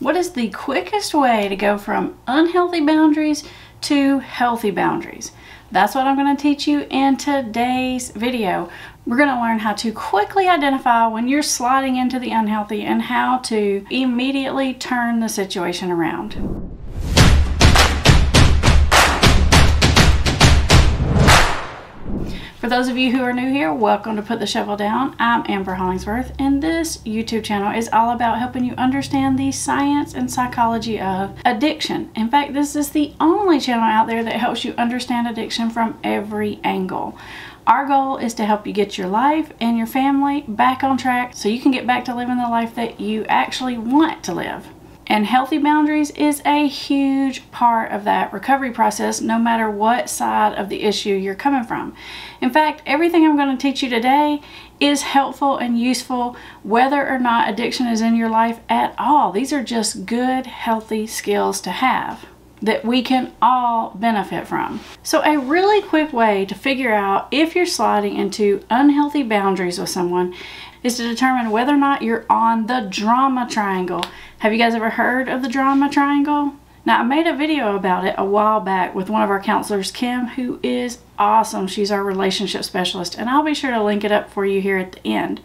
What is the quickest way to go from unhealthy boundaries to healthy boundaries? That's what I'm going to teach you in today's video. We're going to learn how to quickly identify when you're sliding into the unhealthy and how to immediately turn the situation around. For those of you who are new here, welcome to Put the Shovel Down. I'm Amber Hollingsworth, and this YouTube channel is all about helping you understand the science and psychology of addiction. In fact, this is the only channel out there that helps you understand addiction from every angle. Our goal is to help you get your life and your family back on track so you can get back to living the life that you actually want to live. And healthy boundaries is a huge part of that recovery process, no matter what side of the issue you're coming from. In fact, everything I'm going to teach you today is helpful and useful whether or not addiction is in your life at all. These are just good, healthy skills to have that we can all benefit from. So a really quick way to figure out if you're sliding into unhealthy boundaries with someone is to determine whether or not you're on the drama triangle. Have you guys ever heard of the drama triangle? Now, I made a video about it a while back with one of our counselors, Kim, who is awesome. She's our relationship specialist, and I'll be sure to link it up for you here at the end.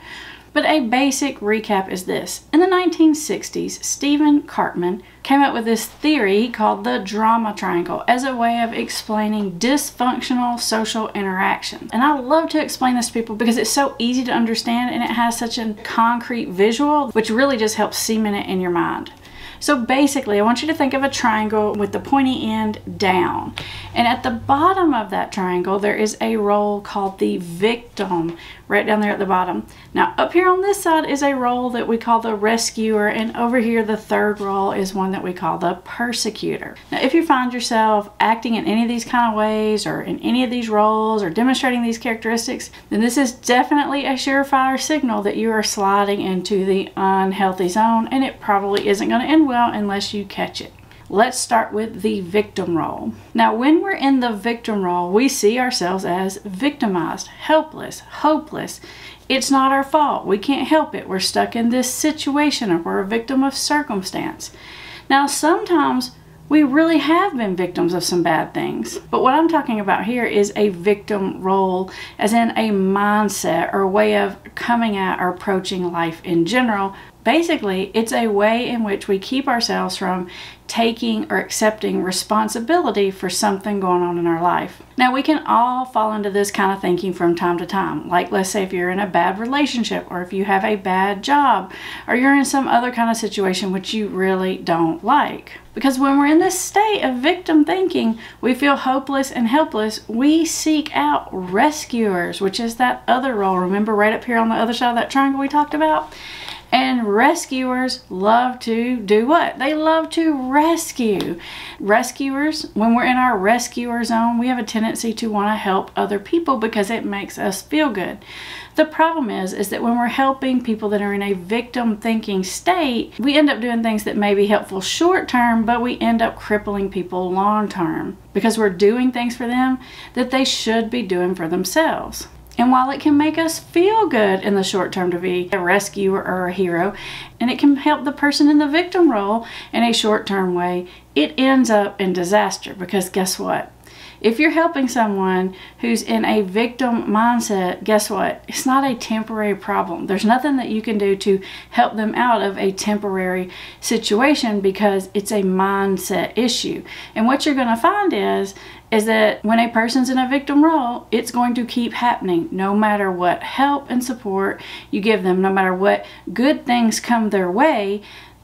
But a basic recap is this. In the 1960s, Stephen Cartman came up with this theory called the drama triangle as a way of explaining dysfunctional social interaction. And I love to explain this to people because it's so easy to understand and it has such a concrete visual, which really just helps cement it in your mind. So basically, I want you to think of a triangle with the pointy end down. And at the bottom of that triangle, there is a role called the victim, right down there at the bottom. Now, up here on this side is a role that we call the rescuer, and over here, the third role is one that we call the persecutor. Now, if you find yourself acting in any of these kind of ways, or in any of these roles, or demonstrating these characteristics, then this is definitely a surefire signal that you are sliding into the unhealthy zone, and it probably isn't going to end well unless you catch it. Let's start with the victim role. Now, when we're in the victim role, we see ourselves as victimized, helpless, hopeless. It's not our fault. We can't help it. We're stuck in this situation, or we're a victim of circumstance. Now, sometimes we really have been victims of some bad things. But what I'm talking about here is a victim role, as in a mindset or a way of coming at or approaching life in general. Basically, it's a way in which we keep ourselves from taking or accepting responsibility for something going on in our life. Now, we can all fall into this kind of thinking from time to time. Like, let's say if you're in a bad relationship, or if you have a bad job, or you're in some other kind of situation which you really don't like. Because when we're in this state of victim thinking, we feel hopeless and helpless, we seek out rescuers, which is that other role. Remember, right up here on the other side of that triangle we talked about? And rescuers love to do what? They love to rescue. Rescuers, when we're in our rescuer zone, we have a tendency to want to help other people because it makes us feel good. The problem is that when we're helping people that are in a victim thinking state, we end up doing things that may be helpful short term, but we end up crippling people long term because we're doing things for them that they should be doing for themselves. And while it can make us feel good in the short term to be a rescuer or a hero, and it can help the person in the victim role in a short term way, it ends up in disaster because guess what? If you're helping someone who's in a victim mindset, guess what? It's not a temporary problem. There's nothing that you can do to help them out of a temporary situation because it's a mindset issue. And what you're going to find is that when a person's in a victim role, it's going to keep happening no matter what help and support you give them, no matter what good things come their way.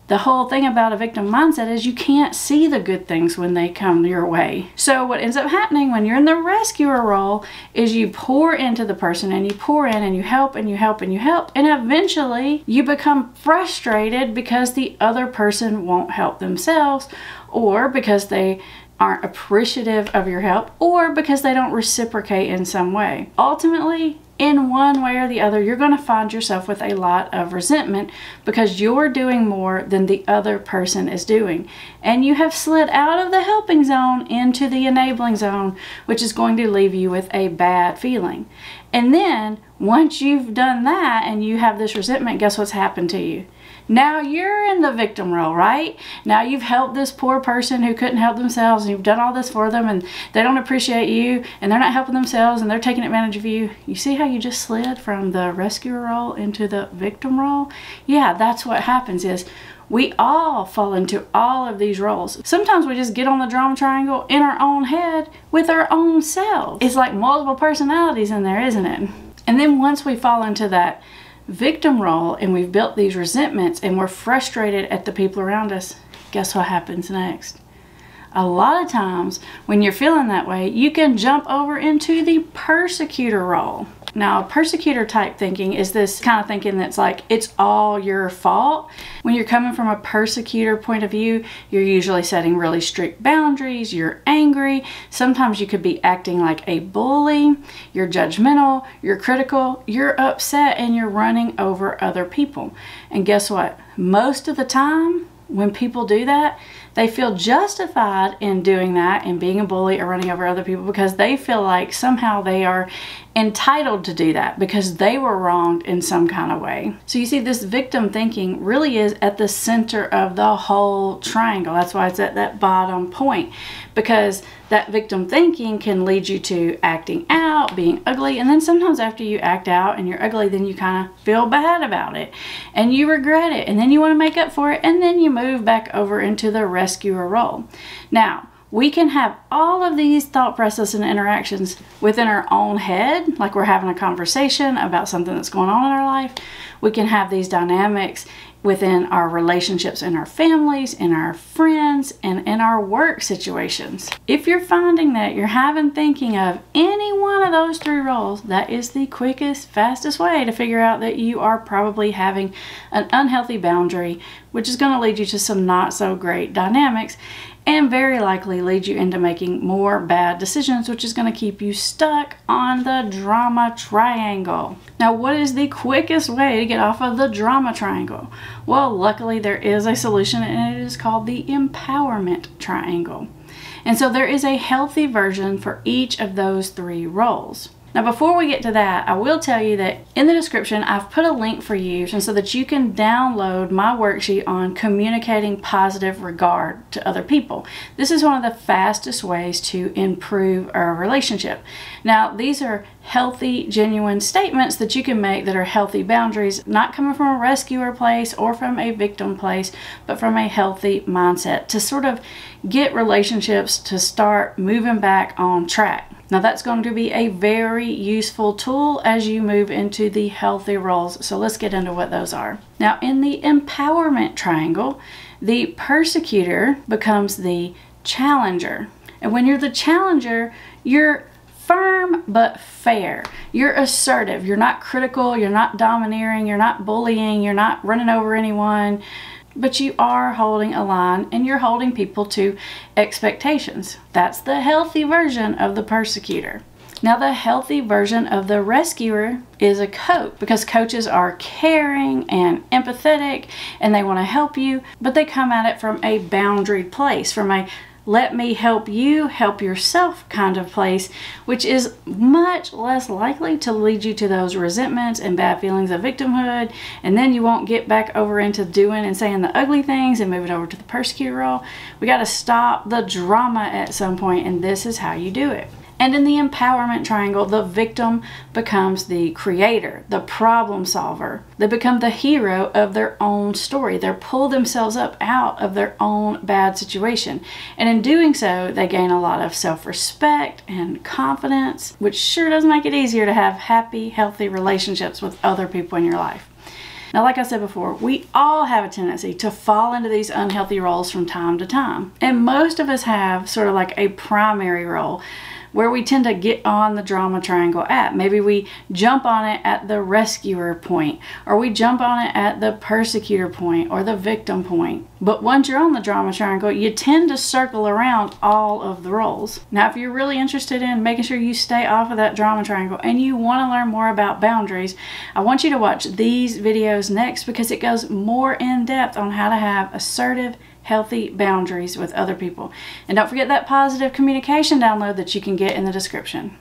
The whole thing about a victim mindset is you can't see the good things when they come your way. So what ends up happening when you're in the rescuer role is you pour into the person and you pour in and you help and you help and you help, and eventually you become frustrated because the other person won't help themselves, or because they aren't appreciative of your help, or because they don't reciprocate in some way. Ultimately, in one way or the other, you're going to find yourself with a lot of resentment because you're doing more than the other person is doing. And you have slid out of the helping zone into the enabling zone, which is going to leave you with a bad feeling. And then once you've done that and you have this resentment, guess what's happened to you? Now you're in the victim role, right? Now you've helped this poor person who couldn't help themselves, and you've done all this for them, and they don't appreciate you, and they're not helping themselves, and they're taking advantage of you. You see how you just slid from the rescuer role into the victim role? Yeah, that's what happens is we all fall into all of these roles. Sometimes we just get on the drama triangle in our own head with our own selves. It's like multiple personalities in there, isn't it? And then once we fall into that victim role and we've built these resentments and we're frustrated at the people around us, guess what happens next? A lot of times when you're feeling that way, you can jump over into the persecutor role. Now, persecutor type thinking is this kind of thinking that's like, it's all your fault. When you're coming from a persecutor point of view, you're usually setting really strict boundaries, you're angry, sometimes you could be acting like a bully, you're judgmental, you're critical, you're upset, and you're running over other people. And guess what? Most of the time, when people do that, they feel justified in doing that and being a bully or running over other people because they feel like somehow they are entitled to do that because they were wronged in some kind of way. So you see, this victim thinking really is at the center of the whole triangle. That's why it's at that bottom point, because that victim thinking can lead you to acting out, being ugly, and then sometimes after you act out and you're ugly, then you kind of feel bad about it and you regret it, and then you want to make up for it, and then you move back over into the rescuer role. Now, we can have all of these thought processes and interactions within our own head, like we're having a conversation about something that's going on in our life. We can have these dynamics within our relationships in our families, in our friends, and in our work situations. If you're finding that you're having thinking of any one of those three roles, that is the quickest, fastest way to figure out that you are probably having an unhealthy boundary, which is going to lead you to some not so great dynamics and very likely lead you into making more bad decisions, which is going to keep you stuck on the drama triangle. Now, what is the quickest way to get off of the drama triangle? Well, luckily there is a solution, and it is called the empowerment triangle. And so there is a healthy version for each of those three roles. Now, before we get to that, I will tell you that in the description, I've put a link for you so that you can download my worksheet on communicating positive regard to other people. This is one of the fastest ways to improve our relationship. Now, these are healthy, genuine statements that you can make that are healthy boundaries, not coming from a rescuer place or from a victim place, but from a healthy mindset to sort of get relationships to start moving back on track. Now, that's going to be a very useful tool as you move into the healthy roles. So let's get into what those are. Now, in the empowerment triangle, the persecutor becomes the challenger. And when you're the challenger, you're firm but fair. You're assertive. You're not critical. You're not domineering. You're not bullying. You're not running over anyone. But you are holding a line and you're holding people to expectations. That's the healthy version of the persecutor. Now, the healthy version of the rescuer is a coach, because coaches are caring and empathetic and they want to help you, but they come at it from a boundaried place, from a let me help you help yourself kind of place, which is much less likely to lead you to those resentments and bad feelings of victimhood, and then you won't get back over into doing and saying the ugly things and moving over to the persecutor role. We got to stop the drama at some point, and this is how you do it. And in the empowerment triangle, the victim becomes the creator, the problem solver. They become the hero of their own story. They pull themselves up out of their own bad situation. And in doing so, they gain a lot of self-respect and confidence, which sure does make it easier to have happy, healthy relationships with other people in your life. Now, like I said before, we all have a tendency to fall into these unhealthy roles from time to time. And most of us have sort of like a primary role where we tend to get on the drama triangle at. Maybe we jump on it at the rescuer point, or we jump on it at the persecutor point or the victim point. But once you're on the drama triangle, you tend to circle around all of the roles. Now, if you're really interested in making sure you stay off of that drama triangle and you want to learn more about boundaries, I want you to watch these videos next, because it goes more in depth on how to have assertive, healthy boundaries with other people. And don't forget that positive communication download that you can get in the description.